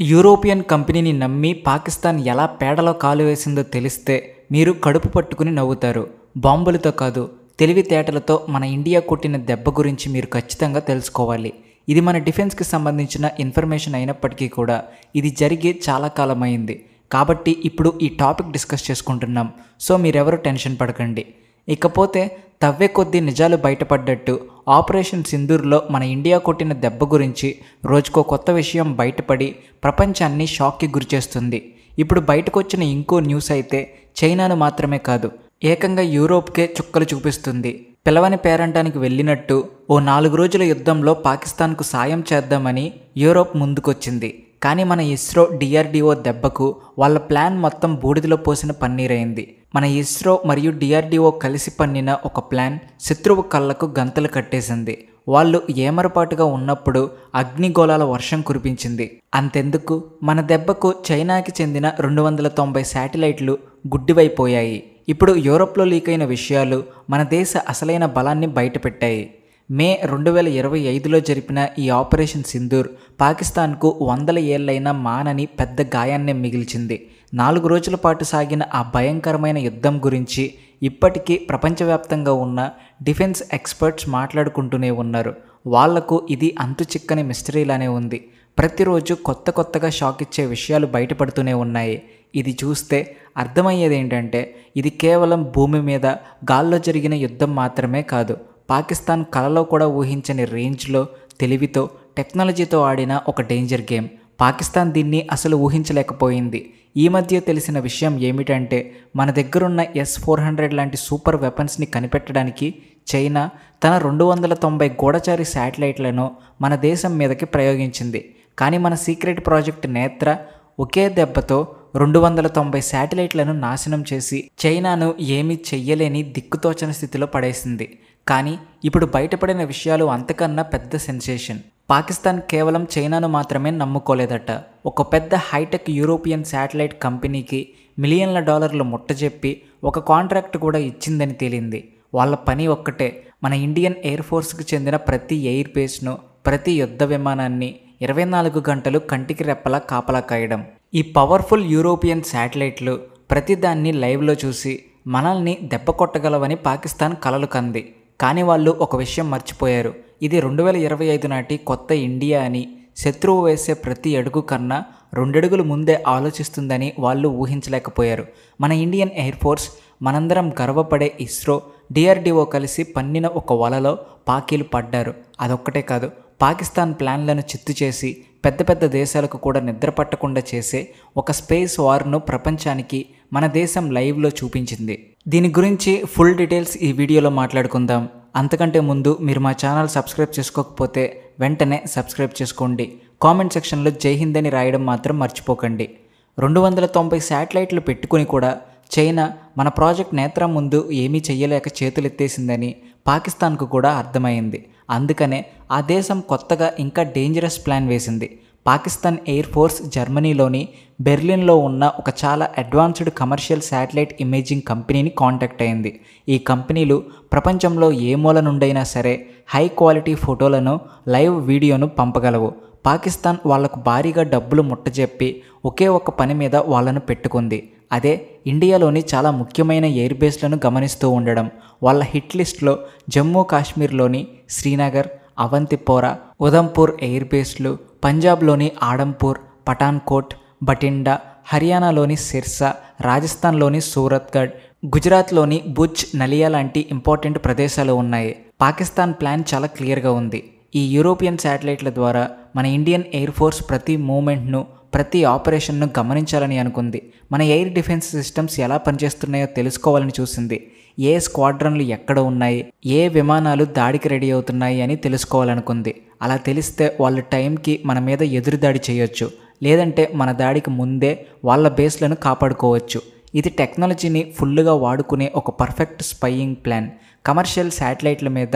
European కంపెనీని నమ్మి పాకిస్తాన్ ఎలా పేడలో కాలు వేసిందో తెలిస్తే మీరు కడుపు పట్టుకుని నవ్వుతారు. బాంబులతో కాదు, తెలివితేటలతో మన ఇండియా కొట్టిన దెబ్బ గురించి మీరు ఖచ్చితంగా తెలుసుకోవాలి. ఇది మన డిఫెన్స్కి సంబంధించిన ఇన్ఫర్మేషన్ అయినప్పటికీ కూడా ఇది జరిగి చాలా కాలమైంది. కాబట్టి ఇప్పుడు ఈ టాపిక్ డిస్కస్ చేసుకుంటున్నాం. సో మీరెవరు టెన్షన్ పడకండి. ఇకపోతే తవ్వే కొద్దీ నిజాలు బయటపడ్డట్టు ఆపరేషన్ సింధూర్లో మన ఇండియా కొట్టిన దెబ్బ గురించి రోజుకో కొత్త విషయం బయటపడి ప్రపంచాన్ని షాక్కి గురిచేస్తుంది. ఇప్పుడు బయటకు వచ్చిన ఇంకో న్యూస్ అయితే చైనాను మాత్రమే కాదు, ఏకంగా యూరోప్కే చుక్కలు చూపిస్తుంది. పిలవని పేరంటానికి వెళ్ళినట్టు ఓ 4 రోజుల యుద్ధంలో పాకిస్తాన్కు సాయం చేద్దామని యూరోప్ ముందుకొచ్చింది. కానీ మన ఇస్రో డిఆర్డిఓ దెబ్బకు వాళ్ళ ప్లాన్ మొత్తం బూడిదలో పోసిన పన్నీరైంది. మన ఇస్రో మరియు డిఆర్డిఓ కలిసి పన్నిన ఒక ప్లాన్ శత్రువు కళ్ళకు గంతలు కట్టేసింది. వాళ్ళు ఏమరపాటుగా ఉన్నప్పుడు అగ్నిగోళాల వర్షం కురిపించింది. అంతెందుకు, మన దెబ్బకు చైనాకి చెందిన 290 శాటిలైట్లు గుడ్డివైపోయాయి. ఇప్పుడు యూరోప్లో లీక్ అయిన విషయాలు మన దేశ అసలైన బలాన్ని బయటపెట్టాయి. మే 2025లో జరిపిన ఈ ఆపరేషన్ సింధూర్ పాకిస్తాన్కు 100 ఏళ్లైన మానని పెద్ద గాయాన్నే మిగిల్చింది. 4 రోజుల పాటు సాగిన ఆ భయంకరమైన యుద్ధం గురించి ఇప్పటికీ ప్రపంచవ్యాప్తంగా ఉన్న డిఫెన్స్ ఎక్స్పర్ట్స్ మాట్లాడుకుంటూనే ఉన్నారు. వాళ్లకు ఇది అంతు చిక్కని మిస్టరీలానే ఉంది. ప్రతిరోజు కొత్తగా షాక్ ఇచ్చే విషయాలు బయటపడుతూనే ఉన్నాయి. ఇది చూస్తే అర్థమయ్యేది ఏంటంటే ఇది కేవలం భూమి మీద గాల్లో జరిగిన యుద్ధం మాత్రమే కాదు, పాకిస్తాన్ కలలో కూడా ఊహించని రేంజ్లో తెలివితో టెక్నాలజీతో ఆడిన ఒక డేంజర్ గేమ్. పాకిస్తాన్ దీన్ని అసలు ఊహించలేకపోయింది. ఈ మధ్య తెలిసిన విషయం ఏమిటంటే మన దగ్గరున్న S-400 లాంటి సూపర్ వెపన్స్ని కనిపెట్టడానికి చైనా తన 290 గూఢచారి శాటిలైట్లను మన దేశం మీదకి ప్రయోగించింది. కానీ మన సీక్రెట్ ప్రాజెక్ట్ నేత్ర ఒకే దెబ్బతో 290 శాటిలైట్లను నాశనం చేసి చైనాను ఏమీ చెయ్యలేని దిక్కుతోచని స్థితిలో పడేసింది. కానీ ఇప్పుడు బయటపడిన విషయాలు అంతకన్నా పెద్ద సెన్సేషన్. పాకిస్తాన్ కేవలం చైనాను మాత్రమే నమ్ముకోలేదట. ఒక పెద్ద హైటెక్ యూరోపియన్ శాటిలైట్ కంపెనీకి మిలియన్ల డాలర్లు ముట్టజెప్పి ఒక కాంట్రాక్ట్ కూడా ఇచ్చిందని తేలింది. వాళ్ళ పని ఒక్కటే, మన ఇండియన్ ఎయిర్ ఫోర్స్కి చెందిన ప్రతి ఎయిర్ బేస్ను, ప్రతి యుద్ధ విమానాన్ని 24 గంటలు కంటికి రెప్పలా కాపలా కాయడం. ఈ పవర్ఫుల్ యూరోపియన్ శాటిలైట్లు ప్రతిదాన్ని లైవ్లో చూసి మనల్ని దెబ్బ కొట్టగలవని పాకిస్తాన్ కలలు కంది. కానీ వాళ్ళు ఒక విషయం మర్చిపోయారు. ఇది 2025 నాటి కొత్త ఇండియా అని, శత్రువు వేసే ప్రతి అడుగు కన్నా 2 అడుగులు ముందే ఆలోచిస్తుందని వాళ్ళు ఊహించలేకపోయారు. మన ఇండియన్ ఎయిర్ ఫోర్స్, మనందరం గర్వపడే ఇస్రో, డిఆర్డిఓ కలిసి పన్నిన ఒక వలలో పాకీలు పడ్డారు. అదొక్కటే కాదు, పాకిస్తాన్ ప్లాన్లను చిత్తు చేసి పెద్ద దేశాలకు కూడా నిద్ర పట్టకుండా చేసే ఒక స్పేస్ వార్ను ప్రపంచానికి మన దేశం లైవ్లో చూపించింది. దీని గురించి ఫుల్ డీటెయిల్స్ ఈ వీడియోలో మాట్లాడుకుందాం. అంతకంటే ముందు మీరు మా ఛానల్ సబ్స్క్రైబ్ చేసుకోకపోతే వెంటనే సబ్స్క్రైబ్ చేసుకోండి. కామెంట్ సెక్షన్లో జై హింద్ అని రాయడం మాత్రం మర్చిపోకండి. 290 శాటిలైట్లు పెట్టుకుని కూడా చైనా మన ప్రాజెక్ట్ నేత్ర ముందు ఏమీ చెయ్యలేక చేతులెత్తేసిందని పాకిస్తాన్కు కూడా అర్థమైంది. అందుకనే ఆ దేశం కొత్తగా ఇంకా డేంజరస్ ప్లాన్ వేసింది. పాకిస్తాన్ ఎయిర్ ఫోర్స్ జర్మనీలోని బెర్లిన్లో ఉన్న ఒక చాలా అడ్వాన్స్డ్ కమర్షియల్ శాటిలైట్ ఇమేజింగ్ కంపెనీని కాంటాక్ట్ అయింది. ఈ కంపెనీలు ప్రపంచంలో ఏ మూల నుండైనా సరే హై క్వాలిటీ ఫోటోలను, లైవ్ వీడియోను పంపగలవు. పాకిస్తాన్ వాళ్లకు భారీగా డబ్బులు ముట్టజెప్పి ఒకే ఒక పని మీద వాళ్ళను పెట్టుకుంది. అదే ఇండియాలోని చాలా ముఖ్యమైన ఎయిర్ బేస్లను గమనిస్తూ ఉండడం. వాళ్ళ హిట్ లిస్ట్లో జమ్మూ కాశ్మీర్లోని శ్రీనగర్, అవంతిపోరా, ఉధంపూర్ ఎయిర్ బేస్లు, పంజాబ్లోని ఆడంపూర్, పఠాన్కోట్, బటిండా, హర్యానాలోని సిర్సా, రాజస్థాన్లోని సూరత్గఢ్, గుజరాత్లోని భుజ్, నలియా లాంటి ఇంపార్టెంట్ ప్రదేశాలు ఉన్నాయి. పాకిస్తాన్ ప్లాన్ చాలా క్లియర్గా ఉంది. ఈ యూరోపియన్ శాటిలైట్ల ద్వారా మన ఇండియన్ ఎయిర్ ఫోర్స్ ప్రతి మూమెంట్ను, ప్రతి ఆపరేషన్ను గమనించాలని అనుకుంది. మన ఎయిర్ డిఫెన్స్ సిస్టమ్స్ ఎలా పనిచేస్తున్నాయో తెలుసుకోవాలని చూసింది. ఏ స్క్వాడ్రన్లు ఎక్కడ ఉన్నాయి, ఏ విమానాలు దాడికి రెడీ అవుతున్నాయి అని తెలుసుకోవాలనుకుంది. అలా తెలిస్తే వాళ్ళు టైంకి మన మీద ఎదురుదాడి చేయొచ్చు, లేదంటే మన దాడికి ముందే వాళ్ళ బేస్లను కాపాడుకోవచ్చు. ఇది టెక్నాలజీని ఫుల్గా వాడుకునే ఒక పర్ఫెక్ట్ స్పైయింగ్ ప్లాన్. కమర్షియల్ శాటిలైట్ల మీద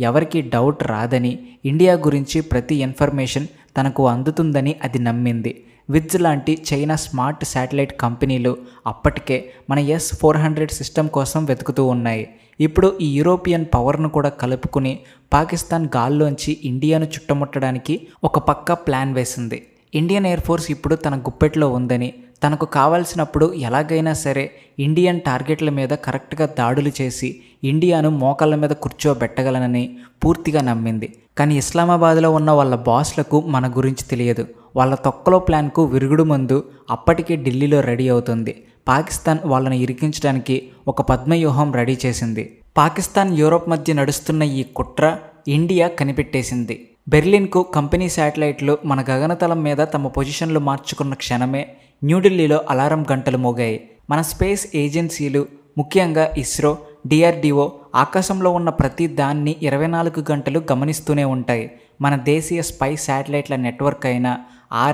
ఎవరికీ డౌట్ రాదని, ఇండియా గురించి ప్రతి ఇన్ఫర్మేషన్ తనకు అందుతుందని అది నమ్మింది. విజ్ లాంటి చైనా స్మార్ట్ శాటిలైట్ కంపెనీలు అప్పటికే మన S-400 సిస్టమ్ కోసం వెతుకుతూ ఉన్నాయి. ఇప్పుడు ఈ యూరోపియన్ పవర్ను కూడా కలుపుకుని పాకిస్తాన్ గాల్లోంచి ఇండియాను చుట్టుముట్టడానికి ఒక పక్క ప్లాన్ వేసింది. ఇండియన్ ఎయిర్ ఫోర్స్ ఇప్పుడు తన గుప్పెట్లో ఉందని, తనకు కావాల్సినప్పుడు ఎలాగైనా సరే ఇండియన్ టార్గెట్ల మీద కరెక్ట్గా దాడులు చేసి ఇండియాను మోకాళ్ళ మీద కూర్చోబెట్టగలనని పూర్తిగా నమ్మింది. కానీ ఇస్లామాబాద్లో ఉన్న వాళ్ళ బాస్లకు మన గురించి తెలియదు. వాళ్ళ తొక్కలో ప్లాన్కు విరుగుడు ముందు అప్పటికే ఢిల్లీలో రెడీ అవుతుంది. పాకిస్తాన్ వాళ్ళని ఇరికించడానికి ఒక పద్మవ్యూహం రెడీ చేసింది. పాకిస్తాన్ యూరోప్ మధ్య నడుస్తున్న ఈ కుట్ర ఇండియా కనిపెట్టేసింది. బెర్లిన్కు కంపెనీ శాటిలైట్లు మన గగనతలం మీద తమ పొజిషన్లు మార్చుకున్న క్షణమే న్యూఢిల్లీలో అలారం గంటలు మోగాయి. మన స్పేస్ ఏజెన్సీలు, ముఖ్యంగా ఇస్రో, డిఆర్డిఓ ఆకాశంలో ఉన్న ప్రతి దాన్ని 24 గంటలు గమనిస్తూనే ఉంటాయి. మన దేశీయ స్పై శాటిలైట్ల నెట్వర్క్ అయిన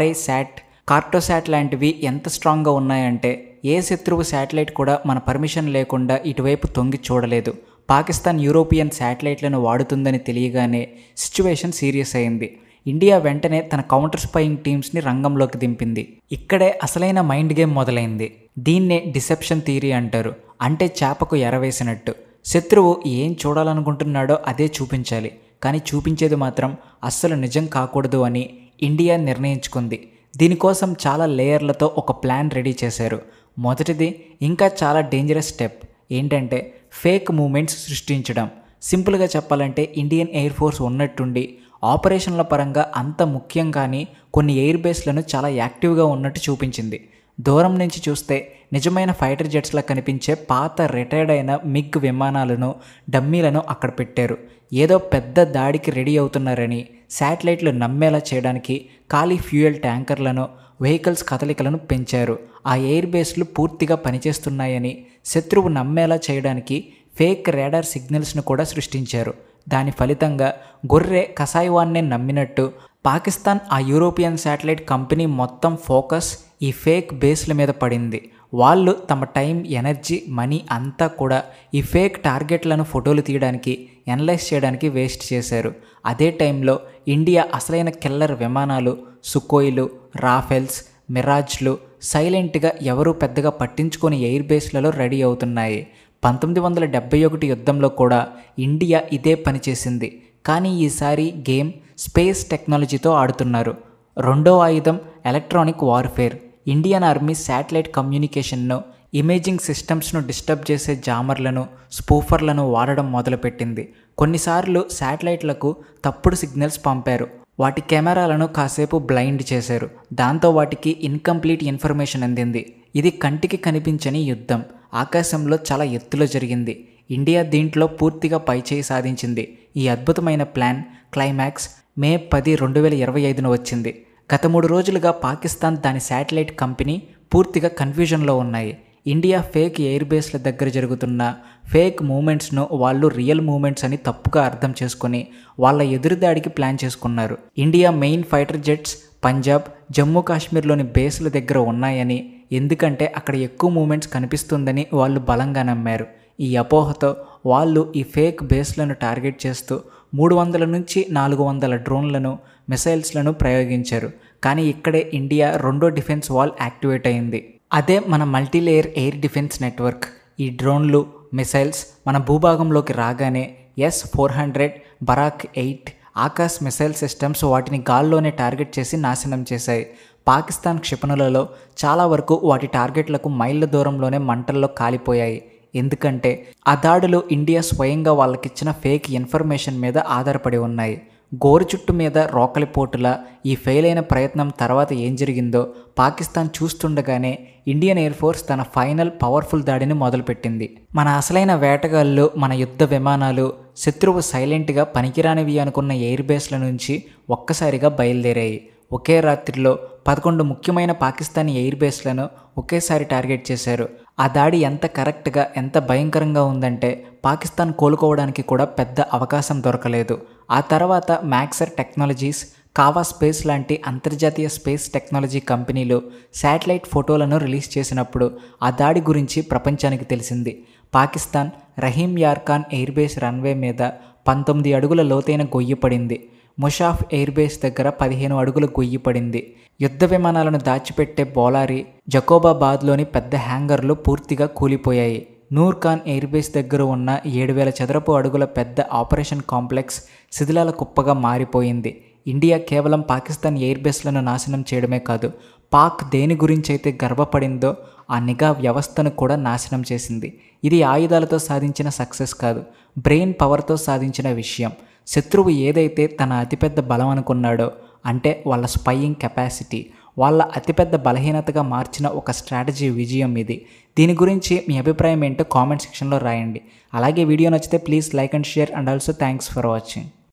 RISAT, కార్టోశాట్ లాంటివి ఎంత స్ట్రాంగ్గా ఉన్నాయంటే ఏ శత్రువు శాటిలైట్ కూడా మన పర్మిషన్ లేకుండా ఇటువైపు తొంగి చూడలేదు. పాకిస్తాన్ యూరోపియన్ శాటిలైట్లను వాడుతుందని తెలియగానే సిచ్యువేషన్ సీరియస్ అయింది. ఇండియా వెంటనే తన కౌంటర్ స్పైయింగ్ టీమ్స్ని రంగంలోకి దింపింది. ఇక్కడే అసలైన మైండ్ గేమ్ మొదలైంది. దీన్నే డిసెప్షన్ థియరీ అంటారు. అంటే చేపకు ఎరవేసినట్టు. శత్రువు ఏం చూడాలనుకుంటున్నాడో అదే చూపించాలి, కానీ చూపించేది మాత్రం అస్సలు నిజం కాకూడదు అని ఇండియా నిర్ణయించుకుంది. దీనికోసం చాలా లేయర్లతో ఒక ప్లాన్ రెడీ చేశారు. మొదటిది ఇంకా చాలా డేంజరస్ స్టెప్ ఏంటంటే ఫేక్ మూమెంట్స్ సృష్టించడం. సింపుల్గా చెప్పాలంటే ఇండియన్ ఎయిర్ ఫోర్స్ ఉన్నట్టుండి ఆపరేషన్ల పరంగా అంత ముఖ్యం కానీ కొన్ని ఎయిర్ బేస్లను చాలా యాక్టివ్గా ఉన్నట్టు చూపించింది. దూరం నుంచి చూస్తే నిజమైన ఫైటర్ జెట్స్లా కనిపించే పాత రిటైర్డ్ అయిన మిగ్ విమానాలను, డమ్మీలను అక్కడ పెట్టారు. ఏదో పెద్ద దాడికి రెడీ అవుతున్నారని శాటిలైట్లు నమ్మేలా చేయడానికి ఖాళీ ఫ్యూయల్ ట్యాంకర్లను, వెహికల్స్ కదలికలను పెంచారు. ఆ ఎయిర్ బేస్లు పూర్తిగా పనిచేస్తున్నాయని శత్రువు నమ్మేలా చేయడానికి ఫేక్ రాడార్ సిగ్నల్స్ను కూడా సృష్టించారు. దాని ఫలితంగా గొర్రె కసాయివాన్నే నమ్మినట్టు పాకిస్తాన్ ఆ యూరోపియన్ శాటిలైట్ కంపెనీ మొత్తం ఫోకస్ ఈ ఫేక్ బేస్ల మీద పడింది. వాళ్ళు తమ టైం, ఎనర్జీ, మనీ అంతా కూడా ఈ ఫేక్ టార్గెట్లను ఫోటోలు తీయడానికి, ఎనలైజ్ చేయడానికి వేస్ట్ చేశారు. అదే టైంలో ఇండియా అసలైన కిల్లర్ విమానాలు, సుకోయిలు, రాఫెల్స్, మిరాజ్లు సైలెంట్గా ఎవరూ పెద్దగా పట్టించుకొని ఎయిర్ బేస్లలో రెడీ అవుతున్నాయి. 1971 యుద్ధంలో కూడా ఇండియా ఇదే పని చేసింది. కానీ ఈసారి గేమ్ స్పేస్ టెక్నాలజీతో ఆడుతున్నారు. రెండో ఆయుధం electronic warfare. Indian army satellite కమ్యూనికేషన్ను, ఇమేజింగ్ సిస్టమ్స్ను డిస్టర్బ్ చేసే జామర్లను, స్పూఫర్లను వాడడం మొదలుపెట్టింది. కొన్నిసార్లు శాటిలైట్లకు తప్పుడు సిగ్నల్స్ పంపారు. వాటి కెమెరాలను కాసేపు బ్లైండ్ చేశారు. దాంతో వాటికి ఇన్కంప్లీట్ ఇన్ఫర్మేషన్ అందింది. ఇది కంటికి కనిపించని యుద్ధం. ఆకాశంలో చాలా ఎత్తులో జరిగింది. ఇండియా దీంట్లో పూర్తిగా పైచేయి సాధించింది. ఈ అద్భుతమైన ప్లాన్ క్లైమాక్స్ మే 10, 2025 వచ్చింది. గత 3 రోజులుగా పాకిస్తాన్, దాని శాటిలైట్ కంపెనీ పూర్తిగా కన్ఫ్యూజన్లో ఉన్నాయి. ఇండియా ఫేక్ ఎయిర్ బేస్ల దగ్గర జరుగుతున్న ఫేక్ మూమెంట్స్ను వాళ్ళు రియల్ మూమెంట్స్ అని తప్పుగా అర్థం చేసుకొని వాళ్ళ ఎదురుదాడికి ప్లాన్ చేసుకున్నారు. India main fighter jets Punjab, Jammu కాశ్మీర్లోని బేస్ల దగ్గర ఉన్నాయని, ఎందుకంటే అక్కడ ఎక్కువ మూమెంట్స్ కనిపిస్తుందని వాళ్ళు బలంగా నమ్మారు. ఈ అపోహతో వాళ్ళు ఈ ఫేక్ బేస్లను టార్గెట్ చేస్తూ 300 నుంచి 400 డ్రోన్లను, మిసైల్స్లను ప్రయోగించారు. కానీ ఇక్కడే ఇండియా రెండో డిఫెన్స్ వాల్ యాక్టివేట్ అయింది. అదే మన మల్టీలేయర్ ఎయిర్ డిఫెన్స్ నెట్వర్క్. ఈ డ్రోన్లు, మిసైల్స్ మన భూభాగంలోకి రాగానే S-400, Barack 8 Akash missile systems వాటిని గాల్లోనే టార్గెట్ చేసి నాశనం చేశాయి. పాకిస్తాన్ క్షిపణులలో చాలా వరకు వాటి టార్గెట్లకు మైళ్ళ దూరంలోనే మంటల్లో కాలిపోయాయి. ఎందుకంటే ఆ దాడులు ఇండియా స్వయంగా వాళ్ళకిచ్చిన ఫేక్ ఇన్ఫర్మేషన్ మీద ఆధారపడి ఉన్నాయి. గోరు చుట్టు మీద రోకలిపోటులా ఈ ఫెయిల్ అయిన ప్రయత్నం తర్వాత ఏం జరిగిందో పాకిస్తాన్ చూస్తుండగానే ఇండియన్ ఎయిర్ ఫోర్స్ తన ఫైనల్ పవర్ఫుల్ దాడిని మొదలుపెట్టింది. మన అసలైన వేటగాళ్ళు, మన యుద్ధ విమానాలు శత్రువు సైలెంట్గా పనికిరానివి అనుకున్న ఎయిర్ బేస్ల నుంచి ఒక్కసారిగా బయలుదేరాయి. ఒకే రాత్రిలో 11 ముఖ్యమైన పాకిస్తానీ ఎయిర్ బేస్లను ఒకేసారి టార్గెట్ చేశారు. ఆ దాడి ఎంత కరెక్ట్గా, ఎంత భయంకరంగా ఉందంటే పాకిస్తాన్ కోలుకోవడానికి కూడా పెద్ద అవకాశం దొరకలేదు. ఆ తర్వాత మ్యాక్సర్ టెక్నాలజీస్, కావా స్పేస్ లాంటి అంతర్జాతీయ స్పేస్ టెక్నాలజీ కంపెనీలు శాటిలైట్ ఫోటోలను రిలీజ్ చేసినప్పుడు ఆ దాడి గురించి ప్రపంచానికి తెలిసింది. పాకిస్తాన్ రహీం యార్ ఖాన్ ఎయిర్ బేస్ రన్వే మీద 19 అడుగుల లోతైన గొయ్యి పడింది. ముషాఫ్ ఎయిర్ బేస్ దగ్గర 15 అడుగుల గొయ్యి పడింది. యుద్ధ విమానాలను దాచిపెట్టే బోలారి, జకోబాబాద్లోని పెద్ద హ్యాంగర్లు పూర్తిగా కూలిపోయాయి. నూర్ ఖాన్ ఎయిర్ బేస్ దగ్గర ఉన్న 7000 చదరపు అడుగుల పెద్ద ఆపరేషన్ కాంప్లెక్స్ శిథిలాల కుప్పగా మారిపోయింది. ఇండియా కేవలం పాకిస్తాన్ ఎయిర్ బేస్లను నాశనం చేయడమే కాదు, పాక్ దేని గురించి అయితే గర్వపడిందో ఆ నిఘా వ్యవస్థను కూడా నాశనం చేసింది. ఇది ఆయుధాలతో సాధించిన సక్సెస్ కాదు, బ్రెయిన్ పవర్తో సాధించిన విషయం. శత్రువు ఏదైతే తన అతిపెద్ద బలం అనుకున్నాడో, అంటే వాళ్ళ స్పైయింగ్ కెపాసిటీ, వాళ్ళ అతిపెద్ద బలహీనతగా మార్చిన ఒక స్ట్రాటజీ విజయం ఇది. దీని గురించి మీ అభిప్రాయం ఏంటో కామెంట్ సెక్షన్లో రాయండి. అలాగే వీడియో నచ్చితే please like and share and also thanks for watching.